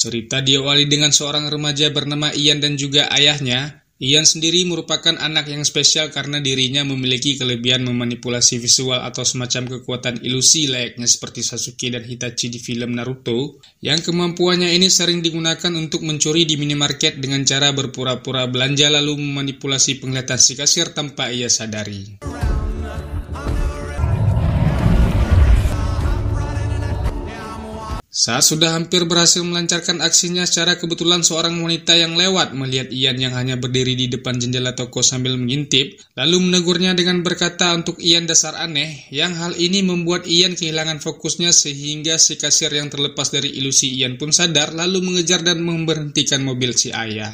Cerita diawali dengan seorang remaja bernama Ian dan juga ayahnya. Ian sendiri merupakan anak yang spesial karena dirinya memiliki kelebihan memanipulasi visual atau semacam kekuatan ilusi layaknya seperti Sasuke dan Itachi di film Naruto, yang kemampuannya ini sering digunakan untuk mencuri di minimarket dengan cara berpura-pura belanja lalu memanipulasi penglihatan si kasir tanpa ia sadari. Saat sudah hampir berhasil melancarkan aksinya, secara kebetulan seorang wanita yang lewat melihat Ian yang hanya berdiri di depan jendela toko sambil mengintip, lalu menegurnya dengan berkata untuk Ian dasar aneh, yang hal ini membuat Ian kehilangan fokusnya sehingga si kasir yang terlepas dari ilusi Ian pun sadar lalu mengejar dan memberhentikan mobil si ayah.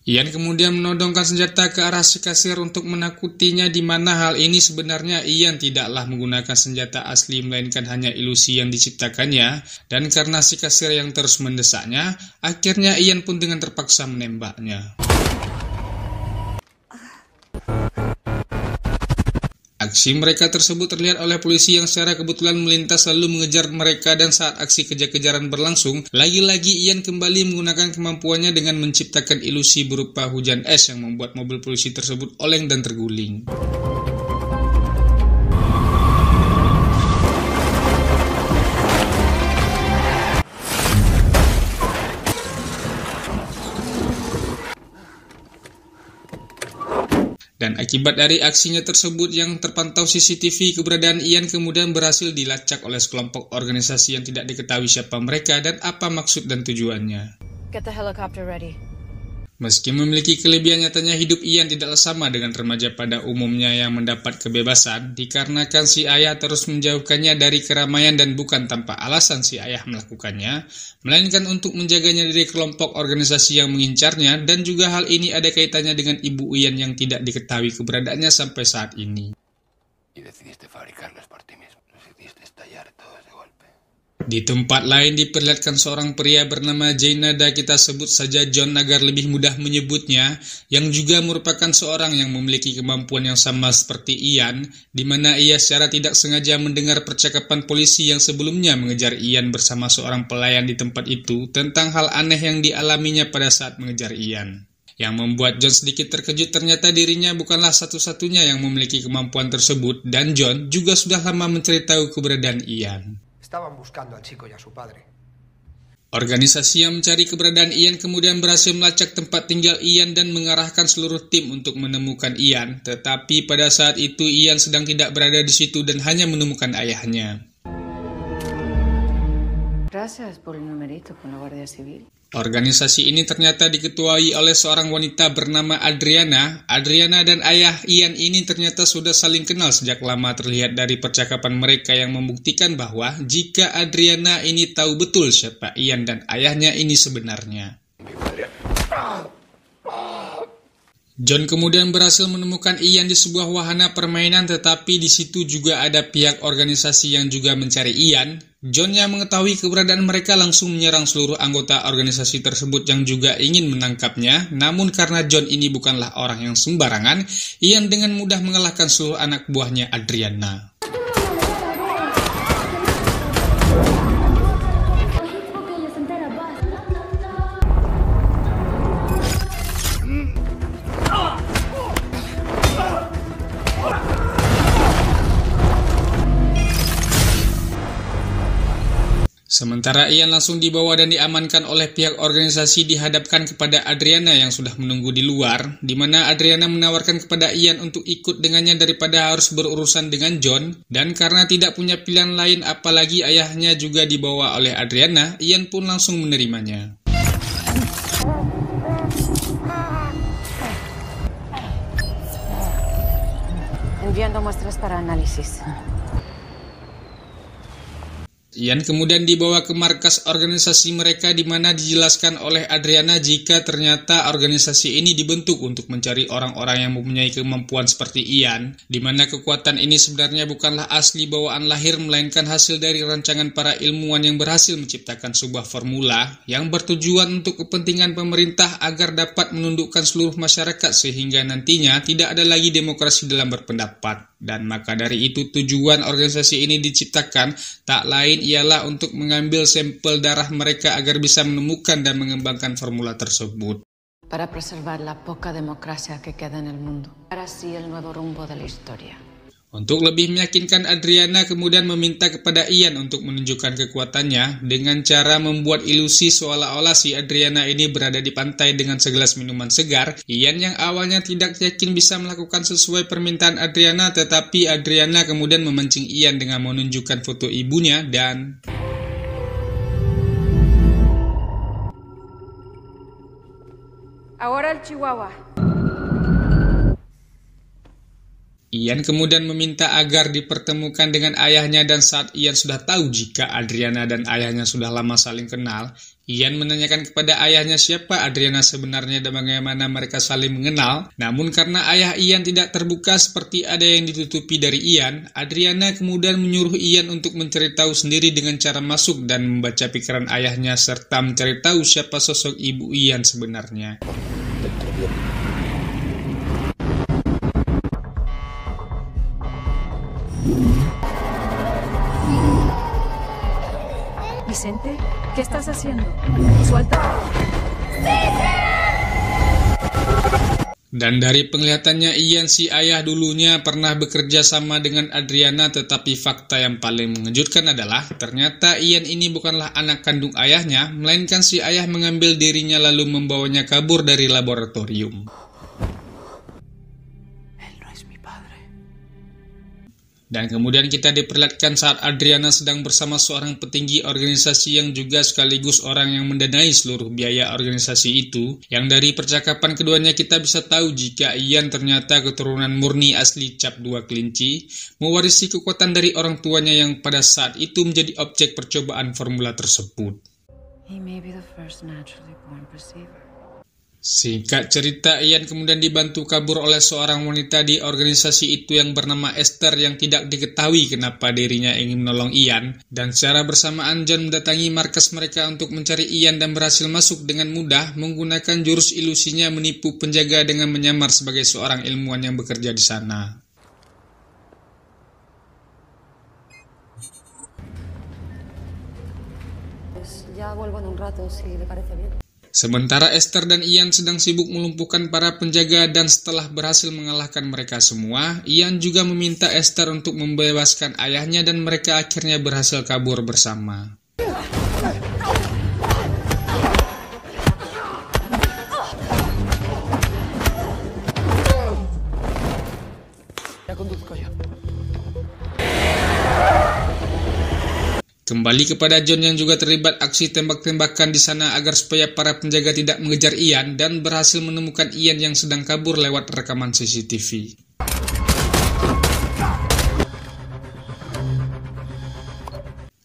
Ian kemudian menodongkan senjata ke arah si kasir untuk menakutinya, di mana hal ini sebenarnya Ian tidaklah menggunakan senjata asli melainkan hanya ilusi yang diciptakannya, dan karena si kasir yang terus mendesaknya, akhirnya Ian pun dengan terpaksa menembaknya. Aksi mereka tersebut terlihat oleh polisi yang secara kebetulan melintas lalu mengejar mereka, dan saat aksi kejar-kejaran berlangsung, lagi-lagi Ian kembali menggunakan kemampuannya dengan menciptakan ilusi berupa hujan es yang membuat mobil polisi tersebut oleng dan terguling. Dan akibat dari aksinya tersebut yang terpantau CCTV, keberadaan Ian kemudian berhasil dilacak oleh sekelompok organisasi yang tidak diketahui siapa mereka dan apa maksud dan tujuannya. Get the helicopter ready. Meski memiliki kelebihan, nyatanya hidup Ian tidaklah sama dengan remaja pada umumnya yang mendapat kebebasan, dikarenakan si ayah terus menjauhkannya dari keramaian dan bukan tanpa alasan si ayah melakukannya, melainkan untuk menjaganya dari kelompok organisasi yang mengincarnya, dan juga hal ini ada kaitannya dengan ibu Ian yang tidak diketahui keberadaannya sampai saat ini. Di tempat lain diperlihatkan seorang pria bernama Jainada, kita sebut saja John agar lebih mudah menyebutnya, yang juga merupakan seorang yang memiliki kemampuan yang sama seperti Ian, di mana ia secara tidak sengaja mendengar percakapan polisi yang sebelumnya mengejar Ian bersama seorang pelayan di tempat itu tentang hal aneh yang dialaminya pada saat mengejar Ian. Yang membuat John sedikit terkejut, ternyata dirinya bukanlah satu-satunya yang memiliki kemampuan tersebut, dan John juga sudah lama mencari tahu keberadaan Ian. Organisasi yang mencari keberadaan Ian kemudian berhasil melacak tempat tinggal Ian dan mengarahkan seluruh tim untuk menemukan Ian, tetapi pada saat itu Ian sedang tidak berada di situ dan hanya menemukan ayahnya. Gracias por el numerito con la Guardia Civil. Organisasi ini ternyata diketuai oleh seorang wanita bernama Adriana. Adriana dan ayah Ian ini ternyata sudah saling kenal sejak lama, terlihat dari percakapan mereka yang membuktikan bahwa jika Adriana ini tahu betul siapa Ian dan ayahnya ini sebenarnya. John kemudian berhasil menemukan Ian di sebuah wahana permainan, tetapi di situ juga ada pihak organisasi yang juga mencari Ian. John yang mengetahui keberadaan mereka langsung menyerang seluruh anggota organisasi tersebut yang juga ingin menangkapnya. Namun karena John ini bukanlah orang yang sembarangan, Ian dengan mudah mengalahkan seluruh anak buahnya Adriana. Sementara Ian langsung dibawa dan diamankan oleh pihak organisasi, dihadapkan kepada Adriana yang sudah menunggu di luar, di mana Adriana menawarkan kepada Ian untuk ikut dengannya daripada harus berurusan dengan John, dan karena tidak punya pilihan lain apalagi ayahnya juga dibawa oleh Adriana, Ian pun langsung menerimanya. Enviando muestras para análisis. Ian kemudian dibawa ke markas organisasi mereka di mana dijelaskan oleh Adriana jika ternyata organisasi ini dibentuk untuk mencari orang-orang yang mempunyai kemampuan seperti Ian, di mana kekuatan ini sebenarnya bukanlah asli bawaan lahir melainkan hasil dari rancangan para ilmuwan yang berhasil menciptakan sebuah formula yang bertujuan untuk kepentingan pemerintah agar dapat menundukkan seluruh masyarakat sehingga nantinya tidak ada lagi demokrasi dalam berpendapat. Dan maka dari itu tujuan organisasi ini diciptakan tak lain ialah untuk mengambil sampel darah mereka agar bisa menemukan dan mengembangkan formula tersebut. Para preservar la poca democracia que queda en el mundo. Para así el nuevo rumbo de la historia. Untuk lebih meyakinkan, Adriana kemudian meminta kepada Ian untuk menunjukkan kekuatannya dengan cara membuat ilusi seolah-olah si Adriana ini berada di pantai dengan segelas minuman segar. Ian yang awalnya tidak yakin bisa melakukan sesuai permintaan Adriana, tetapi Adriana kemudian memancing Ian dengan menunjukkan foto ibunya dan... Ahora el Chihuahua. Ian kemudian meminta agar dipertemukan dengan ayahnya dan saat Ian sudah tahu jika Adriana dan ayahnya sudah lama saling kenal, Ian menanyakan kepada ayahnya siapa Adriana sebenarnya dan bagaimana mereka saling mengenal. Namun karena ayah Ian tidak terbuka seperti ada yang ditutupi dari Ian, Adriana kemudian menyuruh Ian untuk mencari tahu sendiri dengan cara masuk dan membaca pikiran ayahnya serta mencari tahu siapa sosok ibu Ian sebenarnya. Vicente, ¿qué estás haciendo? Suelta. Dan dari penglihatannya Ian si ayah dulunya pernah bekerja sama dengan Adriana, tetapi fakta yang paling mengejutkan adalah ternyata Ian ini bukanlah anak kandung ayahnya, melainkan si ayah mengambil dirinya lalu membawanya kabur dari laboratorium. Dan kemudian kita diperlihatkan saat Adriana sedang bersama seorang petinggi organisasi yang juga sekaligus orang yang mendanai seluruh biaya organisasi itu. Yang dari percakapan keduanya kita bisa tahu jika Ian ternyata keturunan murni asli Cap 2 Kelinci, mewarisi kekuatan dari orang tuanya yang pada saat itu menjadi objek percobaan formula tersebut. He may be the first naturally born perceiver. Singkat cerita, Ian kemudian dibantu kabur oleh seorang wanita di organisasi itu yang bernama Esther yang tidak diketahui kenapa dirinya ingin menolong Ian. Dan secara bersamaan John mendatangi markas mereka untuk mencari Ian dan berhasil masuk dengan mudah menggunakan jurus ilusinya menipu penjaga dengan menyamar sebagai seorang ilmuwan yang bekerja di sana. Ya vuelvo en un rato, si le parece bien. Sementara Esther dan Ian sedang sibuk melumpuhkan para penjaga dan setelah berhasil mengalahkan mereka semua, Ian juga meminta Esther untuk membebaskan ayahnya dan mereka akhirnya berhasil kabur bersama. Kembali kepada John yang juga terlibat aksi tembak-tembakan di sana agar supaya para penjaga tidak mengejar Ian dan berhasil menemukan Ian yang sedang kabur lewat rekaman CCTV.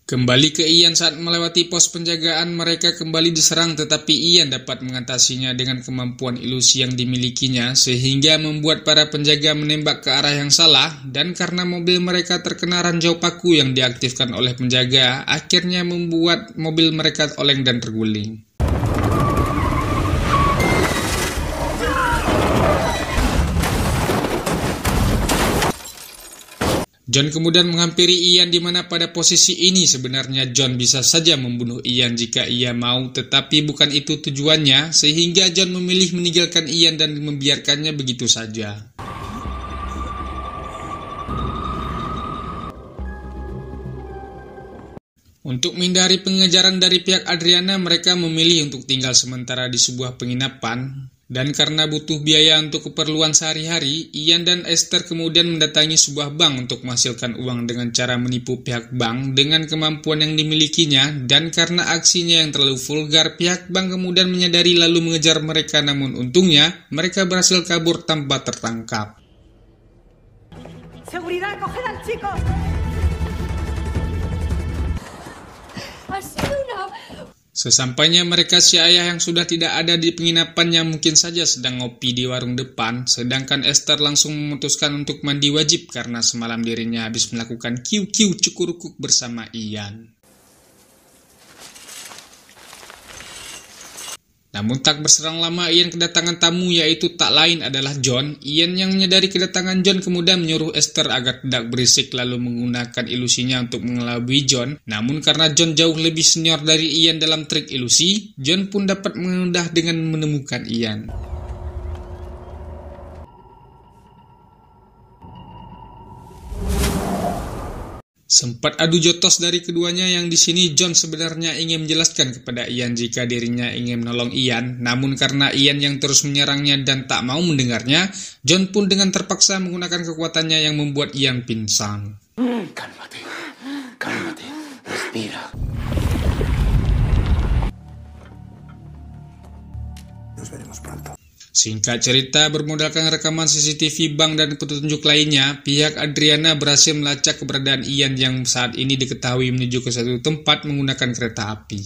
Kembali ke Ian saat melewati pos penjagaan, mereka kembali diserang tetapi Ian dapat mengatasinya dengan kemampuan ilusi yang dimilikinya sehingga membuat para penjaga menembak ke arah yang salah dan karena mobil mereka terkena ranjau paku yang diaktifkan oleh penjaga, akhirnya membuat mobil mereka oleng dan terguling. John kemudian menghampiri Ian di mana pada posisi ini sebenarnya John bisa saja membunuh Ian jika ia mau, tetapi bukan itu tujuannya sehingga John memilih meninggalkan Ian dan membiarkannya begitu saja. Untuk menghindari pengejaran dari pihak Adriana, mereka memilih untuk tinggal sementara di sebuah penginapan. Dan karena butuh biaya untuk keperluan sehari-hari, Ian dan Esther kemudian mendatangi sebuah bank untuk menghasilkan uang dengan cara menipu pihak bank dengan kemampuan yang dimilikinya. Dan karena aksinya yang terlalu vulgar, pihak bank kemudian menyadari lalu mengejar mereka, namun untungnya mereka berhasil kabur tanpa tertangkap. Seguridad, coger al chico. Sesampainya mereka, si ayah yang sudah tidak ada di penginapannya mungkin saja sedang ngopi di warung depan, sedangkan Esther langsung memutuskan untuk mandi wajib karena semalam dirinya habis melakukan kiu-kiu cukurukuk bersama Ian. Namun tak berserang lama Ian kedatangan tamu, yaitu tak lain adalah John. Ian yang menyadari kedatangan John kemudian menyuruh Esther agar tidak berisik lalu menggunakan ilusinya untuk mengelabui John. Namun karena John jauh lebih senior dari Ian dalam trik ilusi, John pun dapat mudah dengan menemukan Ian. Sempat adu jotos dari keduanya yang di sini John sebenarnya ingin menjelaskan kepada Ian jika dirinya ingin menolong Ian, namun karena Ian yang terus menyerangnya dan tak mau mendengarnya, John pun dengan terpaksa menggunakan kekuatannya yang membuat Ian pingsan. Cálmate, cálmate, respira. Nos veremos pronto. Singkat cerita, bermodalkan rekaman CCTV bank dan petunjuk lainnya, pihak Adriana berhasil melacak keberadaan Ian yang saat ini diketahui menuju ke satu tempat menggunakan kereta api.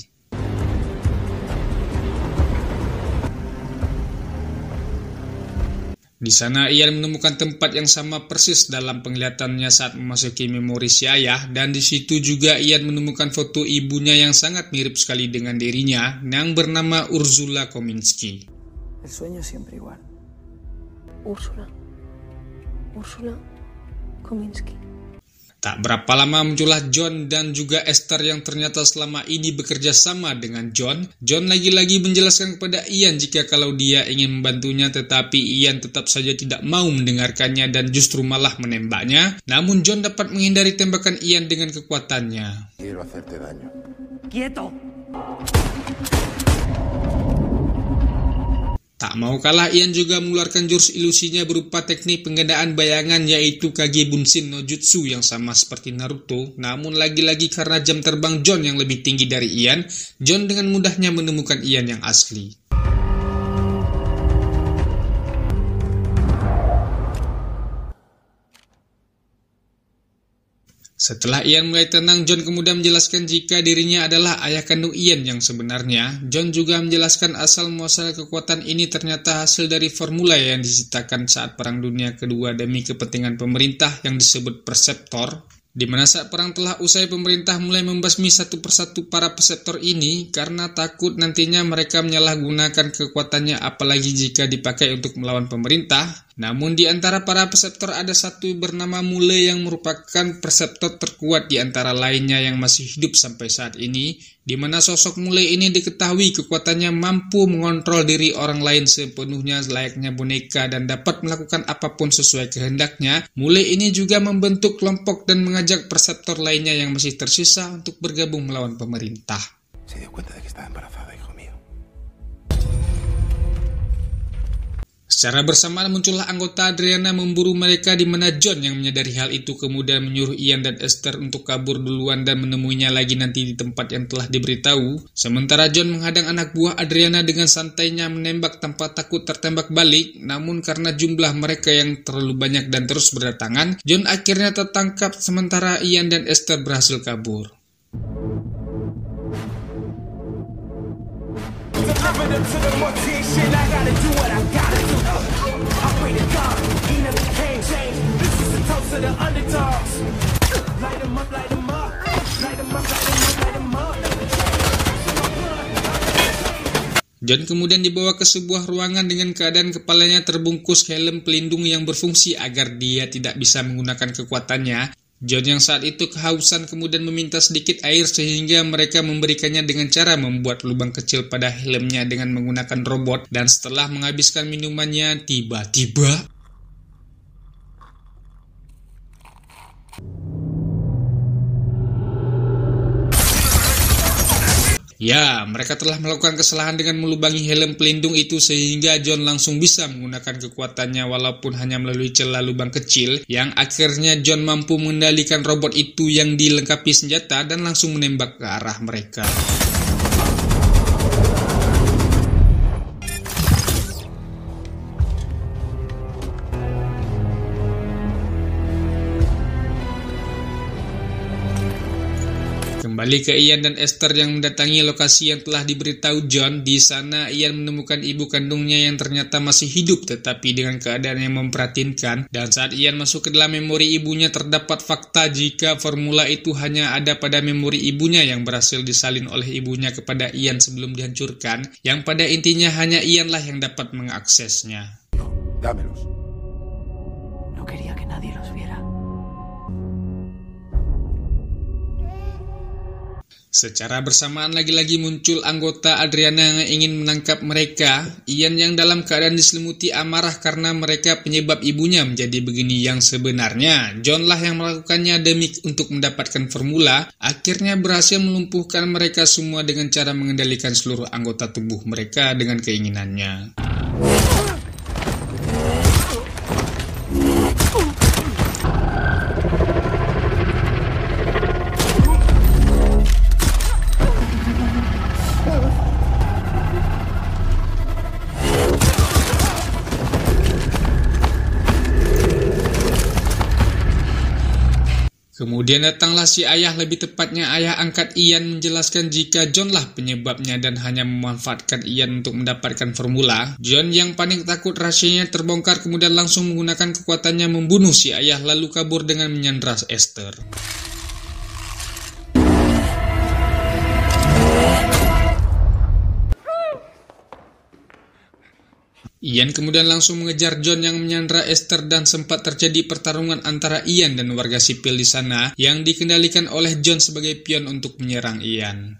Di sana Ian menemukan tempat yang sama persis dalam penglihatannya saat memasuki memori si ayah, dan di situ juga Ian menemukan foto ibunya yang sangat mirip sekali dengan dirinya yang bernama Ursula Kominski. El sueño siempre igual. Úrsula Kominski. Tak berapa lama muncullah John dan juga Esther yang ternyata selama ini bekerja sama dengan John. John lagi-lagi menjelaskan kepada Ian jika kalau dia ingin membantunya, tetapi Ian tetap saja tidak mau mendengarkannya dan justru malah menembaknya. Namun John dapat menghindari tembakan Ian dengan kekuatannya. Quiero hacerte daño. ¡Quieto! Tak mau kalah, Ian juga mengeluarkan jurus ilusinya berupa teknik penggandaan bayangan, yaitu Kage Bunshin no Jutsu yang sama seperti Naruto. Namun lagi-lagi karena jam terbang John yang lebih tinggi dari Ian, John dengan mudahnya menemukan Ian yang asli. Setelah Ian mulai tenang, John kemudian menjelaskan jika dirinya adalah ayah kandung Ian yang sebenarnya. John juga menjelaskan asal-muasal kekuatan ini ternyata hasil dari formula yang diciptakan saat Perang Dunia Kedua demi kepentingan pemerintah yang disebut Perseptor. Di mana saat perang telah usai, pemerintah mulai membasmi satu persatu para perseptor ini karena takut nantinya mereka menyalahgunakan kekuatannya apalagi jika dipakai untuk melawan pemerintah. Namun di antara para perseptor ada satu bernama Mule yang merupakan perseptor terkuat di antara lainnya yang masih hidup sampai saat ini, di mana sosok Mule ini diketahui kekuatannya mampu mengontrol diri orang lain sepenuhnya layaknya boneka dan dapat melakukan apapun sesuai kehendaknya. Mule ini juga membentuk kelompok dan mengajak perseptor lainnya yang masih tersisa untuk bergabung melawan pemerintah. Se dio cuenta de que estaba embarazada, hijo mío. Secara bersamaan muncullah anggota Adriana memburu mereka, di mana John yang menyadari hal itu kemudian menyuruh Ian dan Esther untuk kabur duluan dan menemuinya lagi nanti di tempat yang telah diberitahu. Sementara John menghadang anak buah Adriana dengan santainya menembak tanpa takut tertembak balik. Namun karena jumlah mereka yang terlalu banyak dan terus berdatangan, John akhirnya tertangkap sementara Ian dan Esther berhasil kabur. John kemudian dibawa ke sebuah ruangan dengan keadaan kepalanya terbungkus helm pelindung yang berfungsi agar dia tidak bisa menggunakan kekuatannya. John yang saat itu kehausan kemudian meminta sedikit air sehingga mereka memberikannya dengan cara membuat lubang kecil pada helmnya dengan menggunakan robot, dan setelah menghabiskan minumannya tiba-tiba ya, mereka telah melakukan kesalahan dengan melubangi helm pelindung itu sehingga John langsung bisa menggunakan kekuatannya walaupun hanya melalui celah lubang kecil, yang akhirnya John mampu mengendalikan robot itu yang dilengkapi senjata dan langsung menembak ke arah mereka. Kembali ke Ian dan Esther yang mendatangi lokasi yang telah diberitahu John. Di sana Ian menemukan ibu kandungnya yang ternyata masih hidup tetapi dengan keadaan yang memprihatinkan. Dan saat Ian masuk ke dalam memori ibunya terdapat fakta jika formula itu hanya ada pada memori ibunya yang berhasil disalin oleh ibunya kepada Ian sebelum dihancurkan, yang pada intinya hanya Ianlah yang dapat mengaksesnya. Dámelos. No quería que nadie los viera. Secara bersamaan lagi-lagi muncul anggota Adriana yang ingin menangkap mereka. Ian yang dalam keadaan diselimuti amarah karena mereka penyebab ibunya menjadi begini yang sebenarnya. John lah yang melakukannya demi untuk mendapatkan formula. Akhirnya berhasil melumpuhkan mereka semua dengan cara mengendalikan seluruh anggota tubuh mereka dengan keinginannya. Kemudian datanglah si ayah, lebih tepatnya ayah angkat Ian, menjelaskan jika John lah penyebabnya dan hanya memanfaatkan Ian untuk mendapatkan formula. John yang panik takut rahasianya terbongkar kemudian langsung menggunakan kekuatannya membunuh si ayah lalu kabur dengan menyandra Esther. Ian kemudian langsung mengejar John yang menyandra Esther dan sempat terjadi pertarungan antara Ian dan warga sipil di sana yang dikendalikan oleh John sebagai pion untuk menyerang Ian.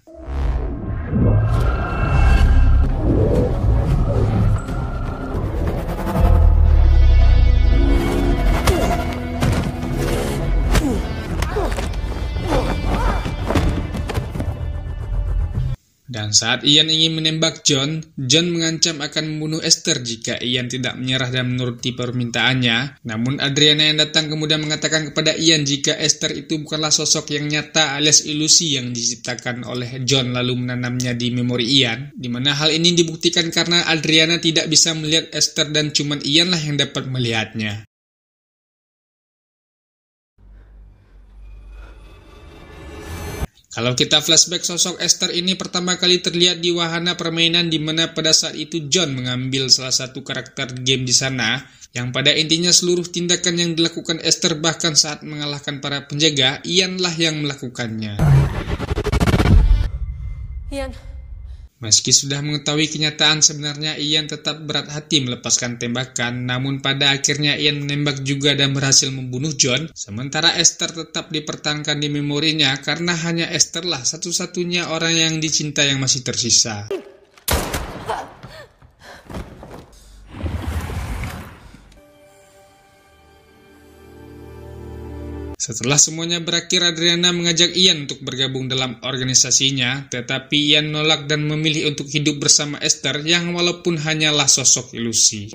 Dan saat Ian ingin menembak John mengancam akan membunuh Esther jika Ian tidak menyerah dan menuruti permintaannya. Namun Adriana yang datang kemudian mengatakan kepada Ian jika Esther itu bukanlah sosok yang nyata alias ilusi yang diciptakan oleh John lalu menanamnya di memori Ian. Di mana hal ini dibuktikan karena Adriana tidak bisa melihat Esther dan cuman Ian lah yang dapat melihatnya. Kalau kita flashback, sosok Esther ini pertama kali terlihat di wahana permainan di mana pada saat itu John mengambil salah satu karakter game di sana, yang pada intinya seluruh tindakan yang dilakukan Esther bahkan saat mengalahkan para penjaga, Ian-lah yang melakukannya. Ian. Meski sudah mengetahui kenyataan sebenarnya, Ian tetap berat hati melepaskan tembakan, namun pada akhirnya Ian menembak juga dan berhasil membunuh John, sementara Esther tetap dipertahankan di memorinya karena hanya Esther lah satu-satunya orang yang dicinta yang masih tersisa. Setelah semuanya berakhir, Adriana mengajak Ian untuk bergabung dalam organisasinya, tetapi Ian menolak dan memilih untuk hidup bersama Esther yang walaupun hanyalah sosok ilusi.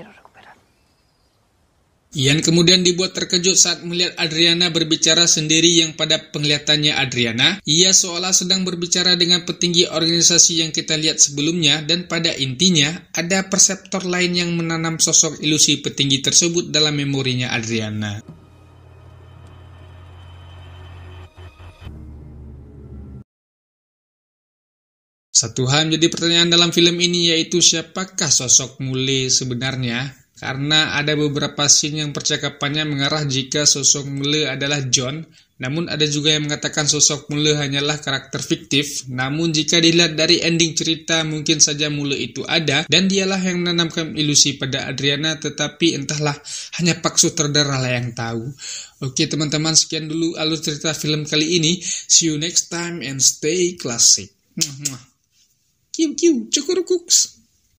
Ian kemudian dibuat terkejut saat melihat Adriana berbicara sendiri yang pada penglihatannya Adriana, ia seolah sedang berbicara dengan petinggi organisasi yang kita lihat sebelumnya dan pada intinya ada perseptor lain yang menanam sosok ilusi petinggi tersebut dalam memorinya Adriana. Satu hal menjadi pertanyaan dalam film ini, yaitu siapakah sosok Mule sebenarnya? Karena ada beberapa scene yang percakapannya mengarah jika sosok Mule adalah John, namun ada juga yang mengatakan sosok Mule hanyalah karakter fiktif. Namun jika dilihat dari ending cerita, mungkin saja Mule itu ada dan dialah yang menanamkan ilusi pada Adriana, tetapi entahlah, hanya Pak Sutradara lah yang tahu. Oke teman-teman, sekian dulu alur cerita film kali ini. See you next time and stay classic. Kiu kiu, cukur cooks.